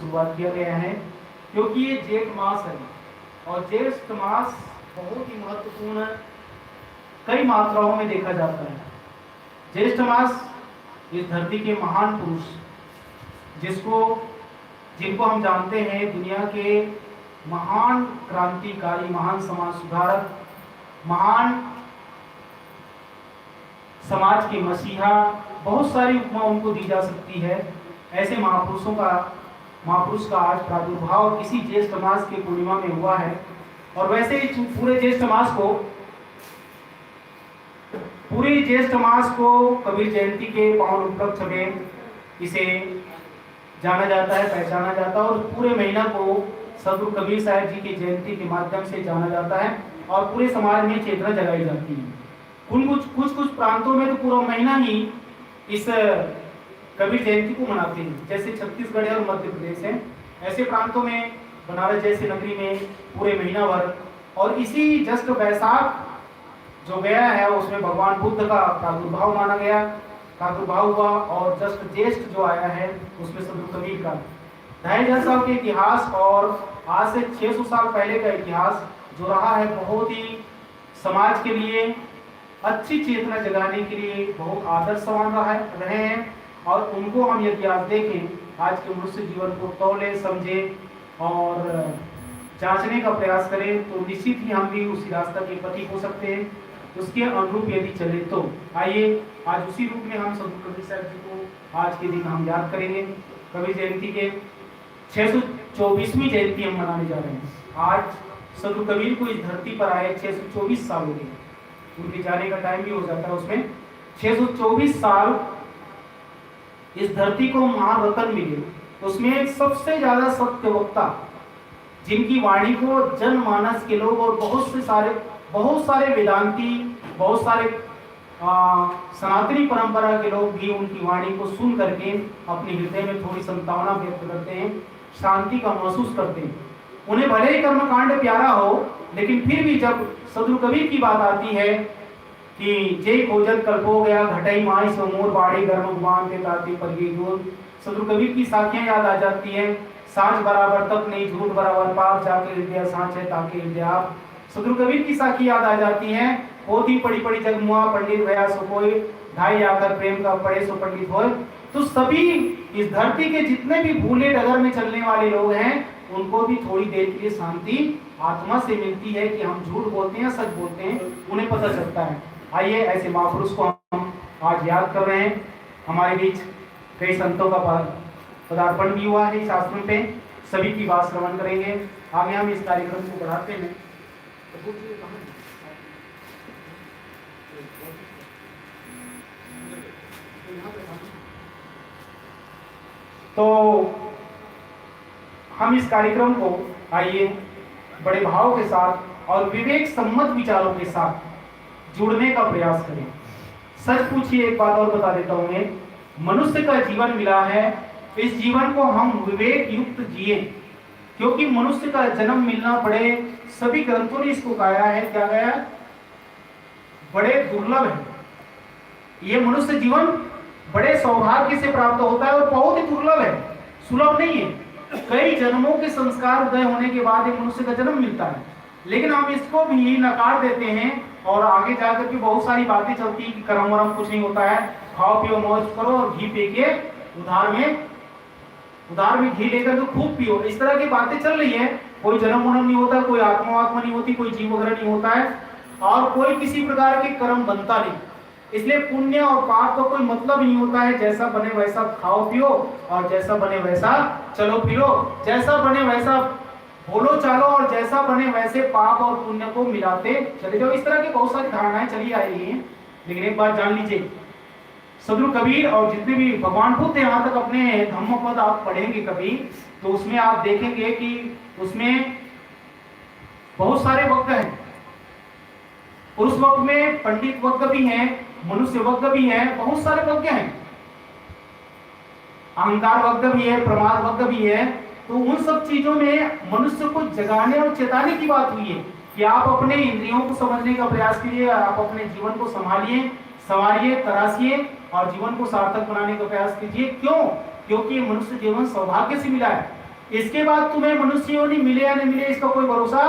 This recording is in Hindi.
शुरुआत किया गया है, क्योंकि ये जेठ मास है और ज्येष्ठ मास बहुत ही महत्वपूर्ण कई मात्राओं में देखा जाता है। ज्येष्ठ मास इस धरती के महान पुरुष जिनको हम जानते हैं दुनिया के महान क्रांतिकारी, महान समाज सुधारक, महान समाज के मसीहा, बहुत सारी उपमा उनको दी जा सकती है। ऐसे महापुरुष का आज प्रादुर्भाव इसी ज्येष्ठ मास के पूर्णिमा में हुआ है। और वैसे ही पूरे ज्येष्ठ मास को कबीर जयंती के पावन उपलक्ष्य में इसे जाना जाता है, पहचाना जाता है और पूरे महीना को सदगुरु कबीर साहब जी की जयंती के माध्यम से जाना जाता है और पूरे समाज में चेतना जगाई जाती है। कुछ प्रांतों में तो पूरा महीना ही इस कबीर जयंती को मनाते हैं, जैसे छत्तीसगढ़ और मध्य प्रदेश है। ऐसे प्रांतों में बनारस जैसे नगरी में पूरे महीना भर, और इसी जस्ट वैशाख जो गया है उसमें भगवान बुद्ध का प्रादुर्भाव हुआ और जस्ट ज्येष्ठ जो आया है उसमें सदगुरु कबीर का 2500 साल के इतिहास और आज से 600 साल पहले का इतिहास जो रहा है, बहुत ही समाज के लिए अच्छी चेतना जगाने के लिए बहुत आदर्श समान रहे हैं। और उनको हम यदि आज देखें, आज के मनुष्य जीवन को तौले समझे और जांचने का प्रयास करें तो निश्चित ही हम भी उसी रास्ता के पथी हो सकते हैं, उसके अनुरूप यदि चले तो। आइए आज उसी रूप में हम सदगुरु कबीर साहब जी को आज के दिन हम याद करेंगे। कबीर जयंती के 624वीं जयंती हम मनाने जा रहे हैं। आज सदगुरु कबीर को इस धरती पर आए 624 साल हो गए, उनके जाने का टाइम भी हो जाता है उसमें। 624 साल इस धरती को महान रतन मिले, उसमें सबसे ज्यादा सत्य वक्ता जिनकी वाणी को जनमानस के लोग और बहुत सारे वेदांती, बहुत सारे सनातनी परंपरा के लोग भी उनकी वाणी को सुन करके अपने हृदय में थोड़ी संतावना व्यक्त करते हैं, शांति का महसूस करते हैं। उन्हें भले ही कर्मकांड प्यारा हो, लेकिन फिर भी जब सदगुरु कबीर की बात आती है कि जय खोजत कल्पो गया घटाई माई सो मोर बाड़ी गर्म गुमान के ताती पर ये दूर, सदगुरु कबीर की साखियां याद आ जाती हैं। सांच बराबर तक नहीं, झूठ बराबर पाप, जाके हृदय सांच है ताके हृदय आप। सदगुरु कबीर की साखी याद आ जाती है। होती पड़ी पड़ी जग मुआ, पंडित भया सो कोई, ढाई आकर प्रेम का पढ़े सो पंडित होए। तो सभी इस धरती के जितने भी भूले डगर में चलने वाले लोग हैं, उनको भी थोड़ी देर के लिए शांति आत्मा से मिलती है कि हम झूठ बोलते हैं सच बोलते हैं, उन्हें पता चलता है। आइए ऐसे महापुरुष को हम आज याद कर रहे हैं। हमारे बीच कई संतों का पदार्पण भी हुआ है इस आश्रम पे, सभी की बात श्रवण करेंगे। आगे हम इस कार्यक्रम को बढ़ाते हैं। तो हम इस कार्यक्रम को आइए बड़े भाव के साथ और विवेक सम्मत विचारों के साथ जुड़ने का प्रयास करें। सच पूछिए, एक बात और बता देता हूं मैं, मनुष्य का जीवन मिला है, इस जीवन को हम विवेक युक्त जिए, क्योंकि मनुष्य का जन्म मिलना बड़े, सभी ग्रंथों ने इसको गाया है, क्या गाया, बड़े दुर्लभ है। ये मनुष्य जीवन बड़े सौभाग्य से प्राप्त होता है और बहुत ही दुर्लभ है, सुलभ नहीं है। कई जन्मों के संस्कार उदय होने के बाद एक मनुष्य का जन्म मिलता है, लेकिन हम इसको भी नकार देते हैं और आगे जाकर के बहुत सारी बातें चलती है कि कर्म वर्म कुछ नहीं होता है, खाओ पियो मौज करो और घी पी के उधार में घी लेकर तो खूब पियो, इस तरह की बातें चल रही है। कोई जन्म वन्म नहीं होता, कोई आत्मा नहीं होती, कोई जीव वगैरह नहीं होता है और कोई किसी प्रकार के कर्म बनता नहीं। इसलिए पुण्य और पाप का कोई मतलब नहीं होता है। जैसा बने वैसा खाओ पियो और जैसा बने वैसा चलो फिरो, जैसा बने वैसा बोलो चालो और जैसा बने वैसे पाप और पुण्य को मिलाते चले जाओ। इस तरह की बहुत सारी धारणाएं चली आ रही हैं, लेकिन एक बात जान लीजिए, सदगुरु कबीर और जितने भी भगवान बुद्ध यहाँ तक अपने धम्म पद आप पढ़ेंगे कभी, तो उसमें आप देखेंगे कि उसमें बहुत सारे वक्त हैं। उस वक्त में पंडित वक्त भी हैं, मनुष्य वक्त भी है, बहुत सारे वक्त हैं, अहंकार वक्त भी है, प्रमाद वक्त भी है। तो उन सब चीजों में मनुष्य को जगाने और चेताने की बात हुई है कि आप अपने इंद्रियों को समझने का प्रयास कीजिए, आप अपने जीवन को संभालिए, संवारिए, तराशिए और जीवन को सार्थक बनाने का प्रयास कीजिए। क्यों? क्योंकि मनुष्य जीवन सौभाग्य से मिला है। इसके बाद तुम्हें मनुष्य योनि मिले या नहीं मिले इसका कोई भरोसा